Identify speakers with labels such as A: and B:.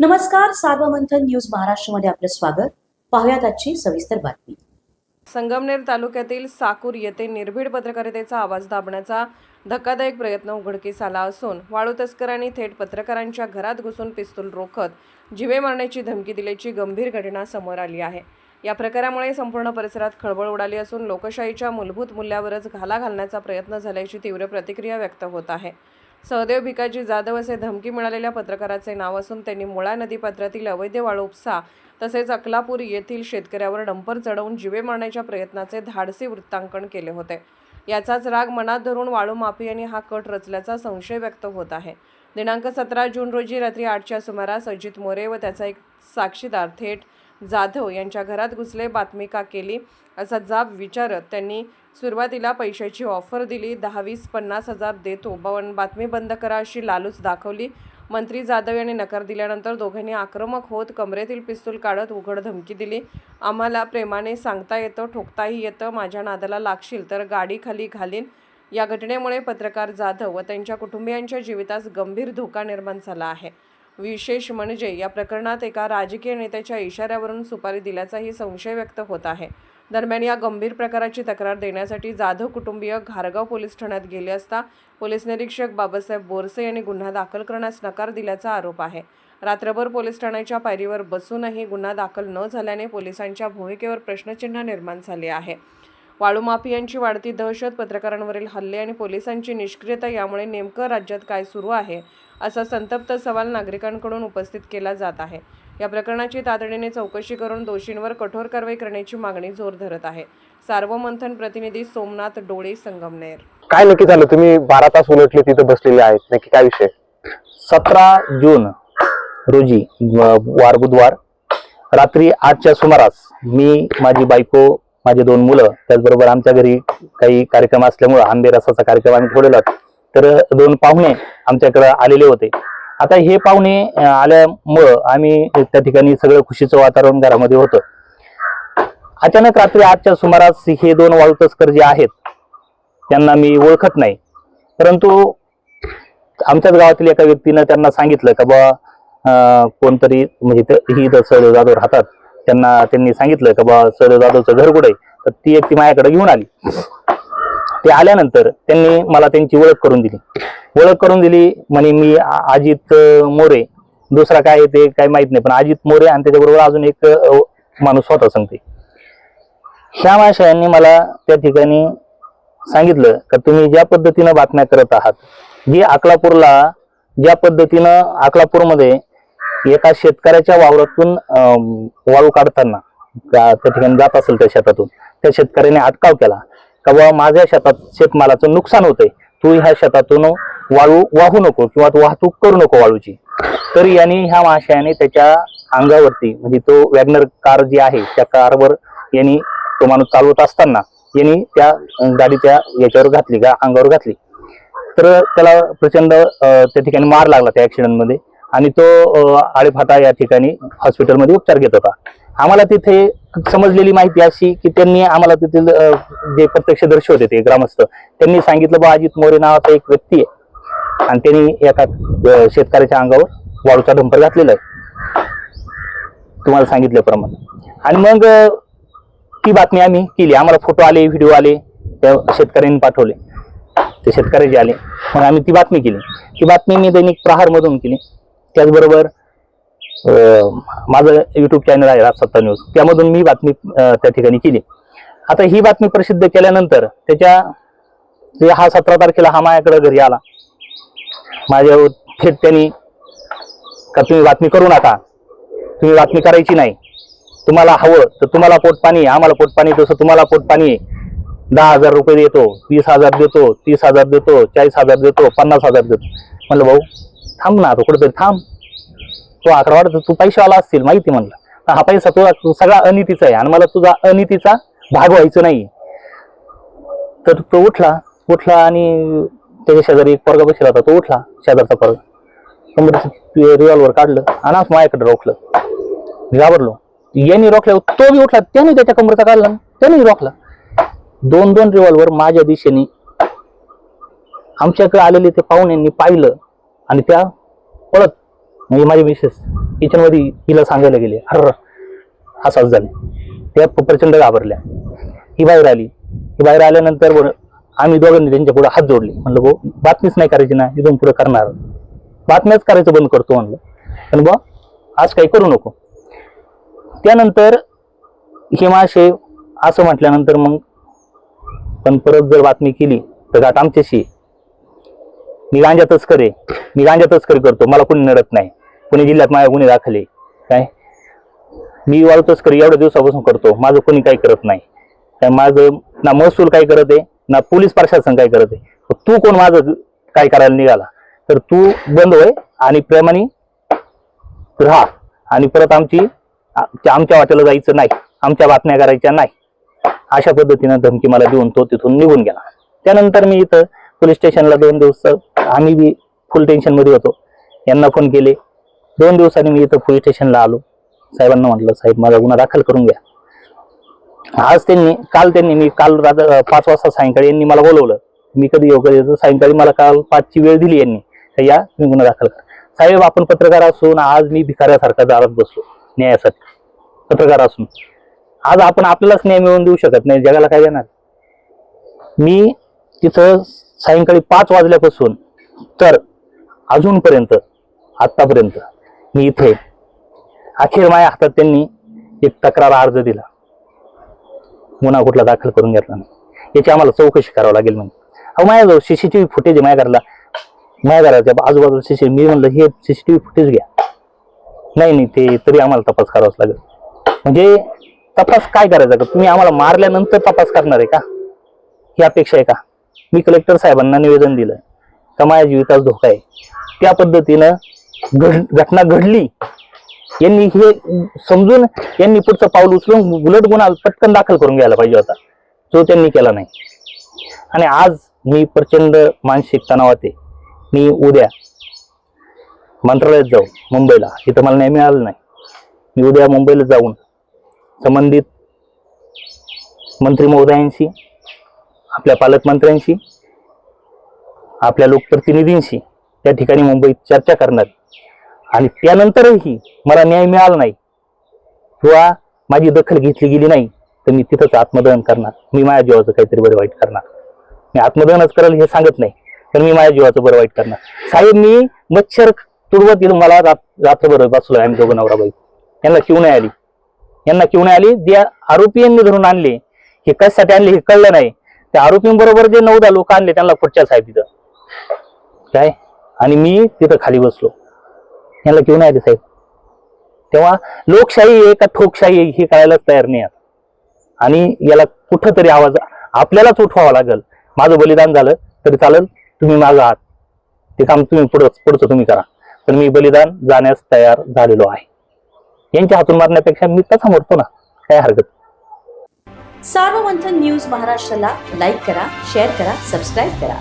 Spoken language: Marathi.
A: नमस्कार, सार्वमंथन न्यूज महाराष्ट्रमध्ये आपलं स्वागत. पाहुयात आजची सविस्तर बातमी.
B: संगमनेर तालुक्यातील साकूर येथे निर्भीड पत्रकारितेचा आवाज दाबण्याचा धक्कादायक प्रयत्न उघडकीस आला असून वाळू तस्करांनी थेट पत्रकारांच्या घरात घुसून पिस्तूल रोखत जीवे मारण्याची धमकी दिल्याची गंभीर घटना समोर आली आहे. या प्रकारामुळे संपूर्ण परिसरात खळबळ उडाली असून लोकशाहीच्या मूलभूत मूल्यावरच घाला घालण्याचा प्रयत्न झाल्याची तीव्र प्रतिक्रिया व्यक्त होत आहे. सहदेव भिकाजी जाधव असे धमकी मिळालेल्या पत्रकाराचे नाव असून त्यांनी मुळा नदीपात्रातील अवैध वाळू उपसा तसेच अकलापूर येथील शेतकऱ्यावर डंपर चढवून जीवे मारण्याच्या प्रयत्नाचे धाडसी वृत्तांकन केले होते. याचाच राग मनात धरून वाळू माफियांनी हा कट रचल्याचा संशय व्यक्त होत आहे. दिनांक 17 जून रोजी रात्री 8च्या सुमारास अजित मोरे व त्याचा एक साक्षीदार थेट जाधव यांच्या घरात घुसले. बातमी का केली असा जाब विचारत त्यांनी सुरुवातीला पैशाची ऑफर दिली. 10-20-50 हजार देतो, बातमी बंद करा अशी लालूच दाखवली. मंत्री जाधव यांनी नकार दिल्यानंतर दोघांनी आक्रमक होत कमरेतील पिस्तूल काढत उघड धमकी दिली. आम्हाला प्रेमाने सांगता येतं, ठोकताही येतं, माझ्या नादाला लागशील तर गाडी खाली घालीन. या घटनेमुळे पत्रकार जाधव व त्यांच्या कुटुंबियांच्या जीवितास गंभीर धोका निर्माण झाला आहे. विशेष म्हणजे या प्रकरणात एका राजकीय नेत्याच्या इशाऱ्यावरून सुपारी दिल्याचाही संशय व्यक्त होत आहे. दरम्यान या गंभीर प्रकाराची तक्रार देण्यासाठी जाधव कुटुंबीय घारगाव पोलीस ठाण्यात गेले असता पोलीस निरीक्षक बाबासाहेब बोरसे यांनी गुन्हा दाखल करण्यास नकार दिल्याचा आरोप आहे. रात्रभर पोलीस ठाण्याच्या पायरीवर बसूनही गुन्हा दाखल न झाल्याने पोलिसांच्या भूमिकेवर प्रश्नचिन्ह निर्माण झाले आहे. वाळू माफियांची वाढती दहशत, पत्रकारांवरील हल्ले आणि पोलिसांची निष्क्रियता यामुळे नेमकं राज्यात काय सुरू आहे असा संतप्त सवाल नागरिकांकडून उपस्थित केला जात आहे. या प्रकरणाची तातडीने चौकशी करून दोषींवर कठोर कारवाई करण्याची मागणी जोर धरत आहे. सार्वमंथन प्रतिनिधी सोमनाथ डोळे, संगमनेर.
C: काय नक्की झालं? तुम्ही 12 तास उलटले तिथे बसलेले आहेत, नक्की काय विषय?
D: 17 जून रोजी वार बुधवार रात्री 8च्या सुमारास मी, माझी बायको, माझे 2 मुलं, त्याचबरोबर आमच्या घरी काही कार्यक्रम असल्यामुळे आंबे रसाचा कार्यक्रम आम्ही ठेवलेला, तर 2 पाहुणे आमच्याकडे आलेले होते. आता हे पाहुणे आल्यामुळं आम्ही त्या ठिकाणी सगळं खुशीचं वातावरण घरामध्ये होतं. अचानक रात्री 8च्या सुमारास हे 2 वाळू तस्कर जे आहेत त्यांना मी ओळखत नाही, परंतु आमच्याच गावातील एका व्यक्तीनं त्यांना सांगितलं का बा कोणतरी म्हणजे ही सहदेव जाधव राहतात, त्यांनी सांगितलं का बा सहदेव जाधवचं घर कुठे, तर ती व्यक्ती माझ्याकडे घेऊन आली. ते आल्यानंतर त्यांनी मला त्यांची ओळख करून दिली म्हणे मी अजित मोरे, दुसरा काय ते काय माहित नाही, पण अजित मोरे आणि त्याच्याबरोबर अजून एक माणूस होता सांगते. ह्या माणसांनी मला त्या ठिकाणी सांगितलं का तुम्ही ज्या पद्धतीनं बातम्या करत आहात, जी ज्या पद्धतीनं अकलापूरमध्ये एका शेतकऱ्याच्या वावरातून वाळू काढताना त्या ठिकाणी जात असेल त्या शेतातून, त्या शेतकऱ्याने अटकाव केला का बाबा माझ्या शेतात शेतमालाचं नुकसान होतंय, तू ह्या शेतातून वाळू वाहू नको किंवा वाहतूक करू नको वाळूची. तर यांनी ह्या माणसाने त्याच्या अंगावरती म्हणजे तो वॅगनर कार जी आहे त्या कारवर यांनी तो माणूस चालवत असताना यांनी त्या गाडीच्या याच्यावर घातली, अंगावर घातली. तर त्याला प्रचंड त्या ठिकाणी मार लागला त्या ऍक्सिडेंटमध्ये आणि तो आळेफाटा या ठिकाणी हॉस्पिटलमध्ये उपचार घेत होता. आम्हाला तिथे समजलेली माहिती अशी की त्यांनी आम्हाला तेथील जे प्रत्यक्षदर्शी होते ते ग्रामस्थ त्यांनी सांगितलं बा अजित मोरे नावाचा एक व्यक्ती आहे आणि त्यांनी एका शेतकऱ्याच्या अंगावर वाळूचा डंपर घातलेला आहे तुम्हाला सांगितल्याप्रमाणे. आणि मग ती बातमी आम्ही केली. आम्हाला फोटो आले, व्हिडिओ आले, त्या शेतकऱ्यांनी पाठवले, ते शेतकऱ्याचे आले, मग आम्ही ती बातमी केली. ती बातमी मी दैनिक प्रहारमधून केली. त्याचबरोबर माझं YouTube चॅनल आहे राजसत्ता न्यूज, त्यामधून मी बातमी त्या ठिकाणी केली. आता ही बातमी प्रसिद्ध केल्यानंतर हा 17 तारखेला हा माझ्याकडे घरी आला. माझ्या थेट त्यांनी का तुम्ही बातमी करू नका, तुम्ही बातमी करायची नाही, तुम्हाला हवं तर तुम्हाला पोटपाणी, आम्हाला पोटपाणी तसं तुम्हाला पोटपाणी 10,000 रुपये देतो, 20,000 देतो, 30,000 देतो, 40,000 देतो, 50,000 देतो. म्हणलं भाऊ थांब ना, तो कुठेतरी थांब, तो आकडा वाढत, तू पैशावाला असतील माहिती. म्हणलं हा पैसा तुझा सगळा अनितीचा आहे आणि मला तुझा अनितीचा भाग व्हायचं नाही. तर तो उठला आणि त्याच्या शेजारी एक पोरगा बसला होता, तो उठला, शेजारचा पोरगा, रिव्हॉल्वर काढलं आणि माझ्याकडे रोखलं. घाबरलो. यांनी रोखल्यावर तो बी उठला, त्याने त्याच्या कमरेचा काढला, त्याने रोखला. 2 रिव्हॉल्वर माझ्या दिशेने आमच्याकडे आलेले ते पाहुण्यांनी पाहिलं आणि त्या पळत म्हणजे माझी मिसेस किचन मध्ये हिला सांगायला गेले, अर असंच झालं. त्या प्रचंड घाबरल्या. ही बाहेर आली. ही बाहेर आल्यानंतर आम्ही दोघांनी त्यांच्या पुढे हात जोडले. म्हणलं भाऊ बातमीच नाही करायची ना, इथून पुढे करणार, बातम्याच करायचं बंद करतो म्हणलं, पण बा आज काही करू नको. त्यानंतर हे मासे असं म्हटल्यानंतर मग पण परत जर बातमी केली तर गाठ आमच्याशी. मी गांजा तस्करी करतो, मला कोणी नडत नाही. पुणे जिल्ह्यात माझ्या गुन्हे दाखले काय, मी वाळू तस्करी एवढ्या दिवसापासून करतो, माझं कोणी काही करत नाही काय. माझं ना महसूल काय करत आहे ना पोलीस प्रशासन काय करत आहे. तू कोण माझं काय करायला निघाला, तर तू बंद होय आणि प्रेमाने राहा आणि परत आमच्या वाट्याला जायचं नाही, आमच्या बातम्या करायच्या नाही. अशा पद्धतीनं धमकी मला देऊन तो तिथून निघून गेला. त्यानंतर मी इथं पोलीस स्टेशनला 2 दिवस आम्ही बी फुल टेन्शन मध्ये होतो. यांना फोन केले. 2 दिवसांनी मी इथं पोलीस स्टेशनला आलो. साहेबांना म्हटलं साहेब माझा गुन्हा दाखल करून घ्या. काल 5 वाजता सायंकाळी यांनी मला बोलवलं. मी कधी येऊ कधी येतो, सायंकाळी मला काल 5ची वेळ दिली यांनी, तर या तुम्ही गुन्हा दाखल करा. साहेब आपण पत्रकार असून आज मी भिकाऱ्यासारखा दारात बसलो न्यायासाठी. पत्रकार असून आज आपण आपल्यालाच न्याय मिळवून देऊ शकत नाही, जगाला काय देणार. मी तिथं सायंकाळी 5 वाजल्यापासून तर अजूनपर्यंत आतापर्यंत मी इथे अखेर माझ्या हातात त्यांनी एक तक्रार अर्ज दिला. गुन्हा कुठला दाखल करून घेतला नाही, याची आम्हाला चौकशी करावं लागेल. म्हणजे अहो माझ्याजवळ सीसीटीव्ही फुटेज आहे माझ्या घराच्या आजूबाजूला सीसीटीव्ही. मी म्हणलं हे सीसीटीव्ही फुटेज घ्या. नाही ते तरी आम्हाला तपास करावाच लागेल. म्हणजे तपास काय करायचा का, तुम्ही आम्हाला मारल्यानंतर तपास करणार आहे का, ही अपेक्षा आहे का. मी कलेक्टर साहेबांना निवेदन दिलं का माझ्या जीवितास धोका आहे. त्या पद्धतीनं घटना घडली. यांनी हे समजून यांनी पुढचं पाऊल उचलून उलट गुन्हा पटकन दाखल करून घ्यायला पाहिजे होता, जो त्यांनी केला नाही. आणि आज मी प्रचंड मानसिक तणावात आहे. मी उद्या मंत्रालयात जाऊ मुंबईला, इथं मला न्याय मिळालं नाही. मी उद्या मुंबईला जाऊन संबंधित मंत्री महोदयांशी, आपल्या पालकमंत्र्यांशी, आपल्या लोकप्रतिनिधींशी त्या ठिकाणी मुंबईत चर्चा करणार. आणि त्यानंतरही मला न्याय मिळाला नाही किंवा माझी दखल घेतली गेली नाही तर मी तिथंच आत्मदहन करणार. मी माझ्या जीवाचं काहीतरी बरं वाईट करणार. मी आत्मदहनच करेल हे सांगत नाही, तर मी माझ्या जीवाचं बरं वाईट करणार. साहेब मी मच्छर तुडवत येईल, मला रात्रभर बसलोय आम्ही दोघं नवरा बाई. यांना क्यू नाही आली. जे आरोपी यांनी धरून आणले हे कशासाठी आणले हे कळलं नाही. त्या आरोपींबरोबर जे 9-10 लोक आणले त्यांना पुढच्या साहेब तिथं काय, आणि मी तिथं खाली बसलो. यांना क्यू नाही आले साहेब. तेव्हा लोकशाही आहे का ठोकशाही आहे हे कळायलाच तयार नाही. आणि याला कुठंतरी आवाज आपल्यालाच उठवावा लागेल. माझं बलिदान झालं तरी चालेल, तुम्ही माझा आहात, ते काम तुम्ही पुढचं तुम्ही करा, पण मी बलिदान जाण्यास तयार झालेलो आहे. यांच्या हातून मारण्यापेक्षा मी तसा मरतो ना, काय हरकत.
A: सार्वमंथन न्यूज महाराष्ट्राला लाईक करा, शेअर करा, सबस्क्राईब करा.